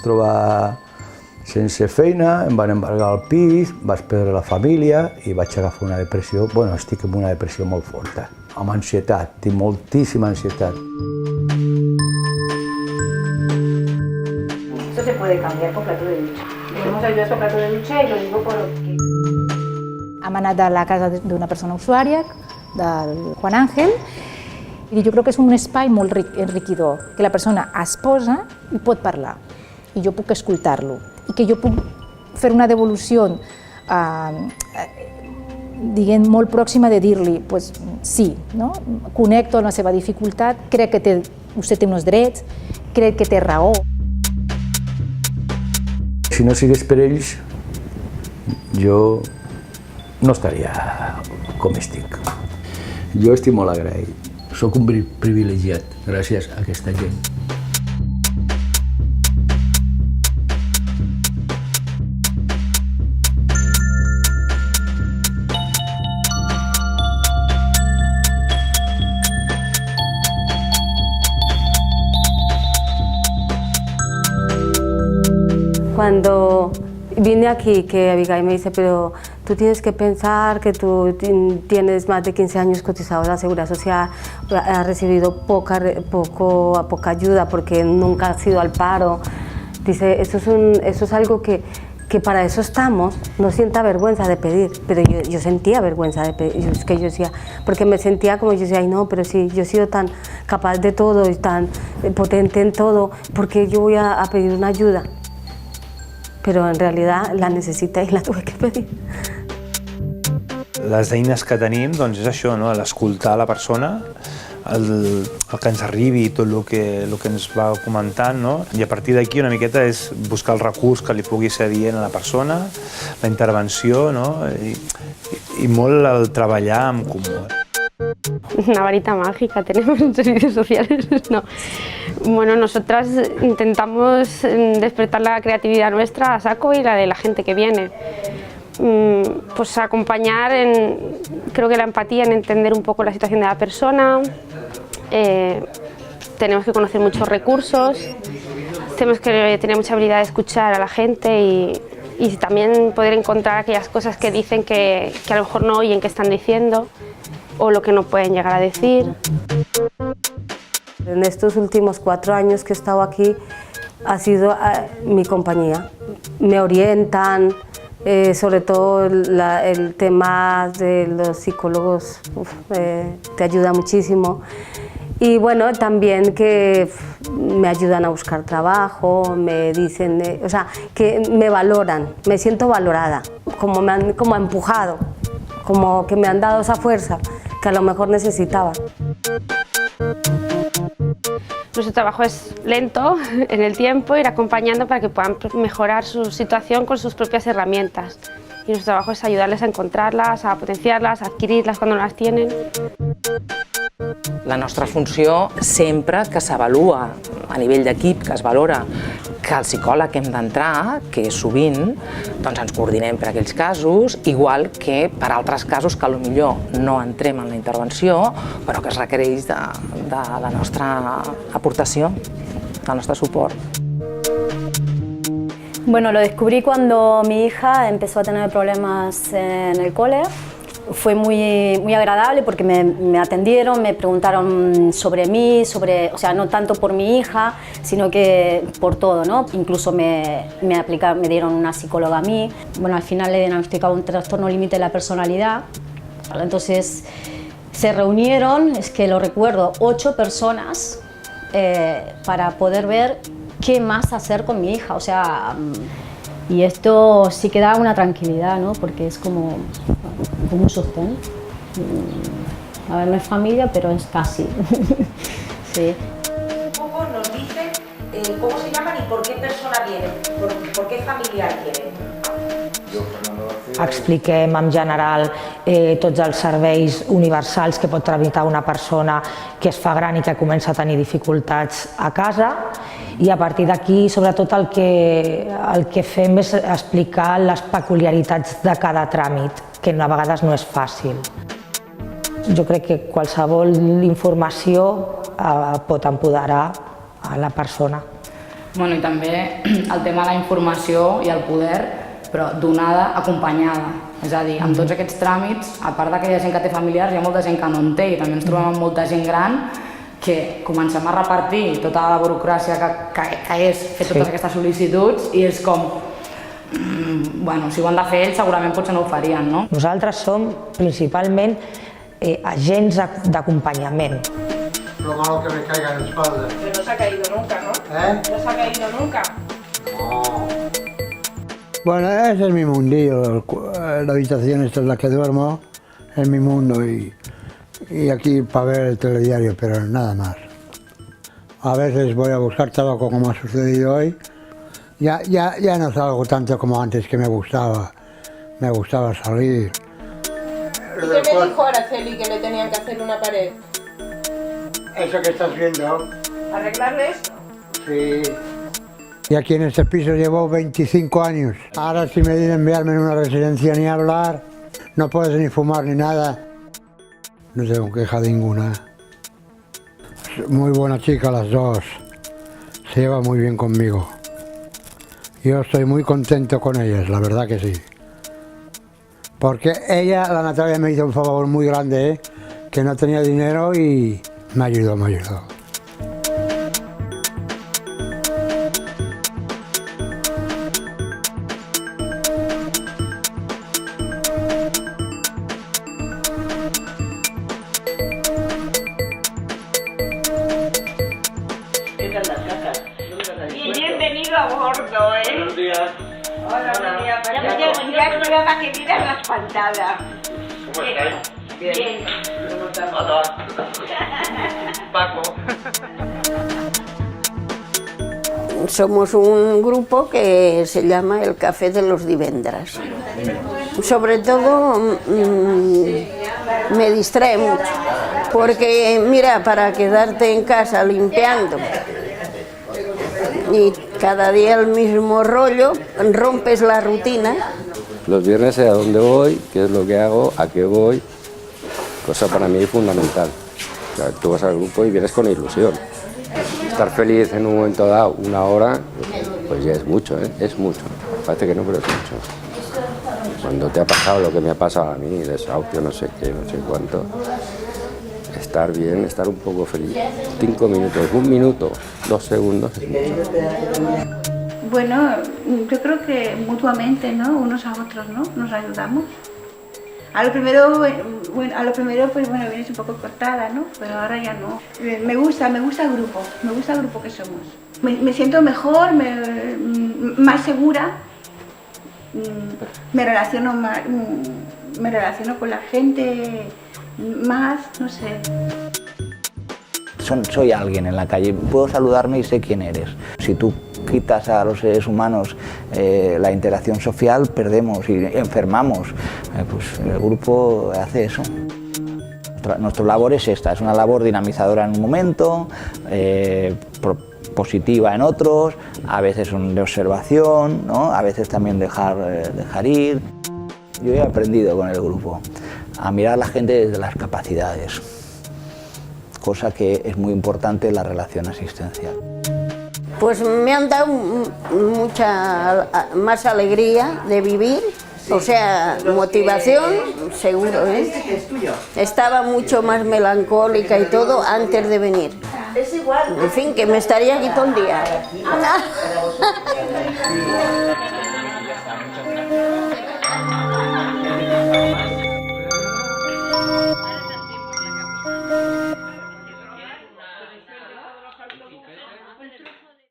trobar sense feina, em van embargar el pis, vaig perdre la família i vaig agafar una depressió, bueno, estic en una depressió molt forta, amb ansietat, tinc moltíssima ansietat. Esto se puede cambiar con plato de ducha. Tenemos ayudas con plato de ducha y lo mismo por... Hem anat a la casa d'una persona usuària, del Juan Ángel, i jo crec que és un espai molt enriquidor, que la persona es posa i pot parlar, i jo puc escoltar-lo, i que jo puc fer una devolució diguem, molt pròxima de dir-li pues, sí, no? Connecto amb la seva dificultat, crec que vostè té uns drets, crec que té raó. Si no sigués per ells, jo no estaria com estic. Jo estic molt agraït. Soc un privilegiat gràcies a aquesta gent. Cuando vine aquí, que Abigail me dice, pero tú tienes que pensar que tú tienes más de 15 años cotizado a la Seguridad Social, has recibido poca ayuda porque nunca has ido al paro. Dice, eso es algo que para eso estamos, no sienta vergüenza de pedir, pero yo sentía vergüenza de pedir, es que yo decía, porque me sentía como yo decía, ay no, pero si yo he sido tan capaz de todo y tan potente en todo, ¿por qué yo voy a pedir una ayuda? Però en realitat la necessita i la tuve que pedir. Les eines que tenim doncs és això, no? L'escoltar la persona, el que ens arribi, tot el que ens va comentant, no? I a partir d'aquí una miqueta és buscar el recurs que li pugui ser adient a la persona, la intervenció, no? I molt el treballar en comú. Una varita mágica tenemos en servicios sociales, no. Bueno, nosotras intentamos despertar la creatividad nuestra a saco y la de la gente que viene. Pues acompañar creo que la empatía, en entender un poco la situación de la persona. Tenemos que conocer muchos recursos, tenemos que tener mucha habilidad de escuchar a la gente y también poder encontrar aquellas cosas que dicen que a lo mejor no oyen que están diciendo, o lo que no pueden llegar a decir. En estos últimos 4 años que he estado aquí ha sido mi compañía. Me orientan, sobre todo el tema de los psicólogos te ayuda muchísimo. Y bueno, también que me ayudan a buscar trabajo, me dicen, o sea, que me valoran, me siento valorada, como me han empujado, como que me han dado esa fuerza que a lo mejor necesitaba. Nuestro trabajo es lento en el tiempo, ir acompañando para que puedan mejorar su situación con sus propias herramientas. Y nuestro trabajo es ayudarles a encontrarlas, a potenciarlas, a adquirirlas cuando no las tienen. La nostra funció, sempre que s'avalua a nivell d'equip, que es valora que el psicòleg hem d'entrar, que és sovint, doncs ens coordinem per aquells casos, igual que per altres casos que potser no entrem en la intervenció, però que es requereix de la nostra aportació, del nostre suport. Bueno, lo descubrí cuando mi hija empezó a tener problemas en el cole. Fue muy agradable porque me atendieron, me preguntaron sobre mí, o sea, no tanto por mi hija, sino que por todo, ¿no? Incluso me dieron una psicóloga a mí. Bueno, al final le diagnosticaron un trastorno límite de la personalidad. Entonces se reunieron, es que lo recuerdo, 8 personas para poder ver qué más hacer con mi hija, o sea, y esto sí que da una tranquilidad, ¿no? Porque es como un sostén. A ver, no es familia, pero es casi. Sí. Un poco nos dicen cómo se llaman y por qué persona vienen, por qué familiar vienen. Expliquem en general tots els serveis universals que pot tramitar una persona que es fa gran i que comença a tenir dificultats a casa, i a partir d'aquí, sobretot, el que fem és explicar les peculiaritats de cada tràmit, que a vegades no és fàcil. Jo crec que qualsevol informació pot empoderar a la persona. Bueno, i també el tema de la informació i el poder, però donada, acompanyada. És a dir, amb tots aquests tràmits, a part d'aquella gent que té familiars, hi ha molta gent que no en té i també ens trobem amb molta gent gran que comencem a repartir tota la burocràcia que és fer totes aquestes sol·licituds i és com, bueno, si ho han de fer ells segurament potser no ho farien, no? Nosaltres som principalment agents d'acompanyament. Lo malo que me caiga en la espalda. Pero no se ha caído nunca, ¿no? No se ha caído nunca. No. Bueno, ese es mi mundillo. La habitación esta es la que duermo, es mi mundo y aquí para ver el telediario, pero nada más. A veces voy a buscar tabaco como ha sucedido hoy. Ya no salgo tanto como antes, que me gustaba salir. ¿Y qué me dijo Araceli que le tenían que hacer una pared? Eso que estás viendo. ¿Arreglarle esto? Sí. Y aquí en este piso llevo 25 años. Ahora si me dicen enviarme en una residencia ni hablar, no puedes ni fumar ni nada. No tengo queja ninguna. Muy buena chica las dos. Se lleva muy bien conmigo. Yo estoy muy contento con ellas, la verdad que sí. Porque ella, la Natalia, me hizo un favor muy grande, que no tenía dinero y me ayudó. Y bienvenido a bordo, ¿eh? Buenos días. Hola, buenos días. Ya es prueba que miras la espantada. ¿Cómo estáis? Bien. Hola. Paco. Somos un grupo que se llama el Café de los Divendres. Sobre todo me distrae mucho, porque mira, para quedarte en casa limpiando y cada día el mismo rollo, rompes la rutina. Los viernes sé a dónde voy, qué es lo que hago, a qué voy, cosa para mí fundamental. O sea, tú vas al grupo y vienes con ilusión. Estar feliz en un momento dado, una hora, pues ya es mucho, ¿eh? Es mucho. Parece que no, pero es mucho. Cuando te ha pasado lo que me ha pasado a mí, desahucio, no sé qué, no sé cuánto, estar bien, estar un poco feliz. 5 minutos, 1 minuto, 2 segundos es mucho. Bueno, yo creo que mutuamente, ¿no? Unos a otros, ¿no? Nos ayudamos. A lo primero, pues bueno, vienes un poco cortada, ¿no? Pero ahora ya no. Me gusta el grupo que somos. Me siento mejor, más segura, me relaciono con la gente más, no sé. Soy alguien en la calle, puedo saludarme y sé quién eres. Si tú quitas a los seres humanos la interacción social, perdemos y enfermamos. Pues el grupo hace eso. Nuestra labor es esta, es una labor dinamizadora en un momento, positiva en otros, a veces de observación, ¿no? A veces también dejar ir. Yo he aprendido con el grupo a mirar a la gente desde las capacidades, cosa que es muy importante en la relación asistencial. Pues me han dado mucha más alegría de vivir, o sea, motivación, seguro, ¿eh? Estaba mucho más melancólica y todo antes de venir. Es igual. En fin, que me estaría aquí todo el día.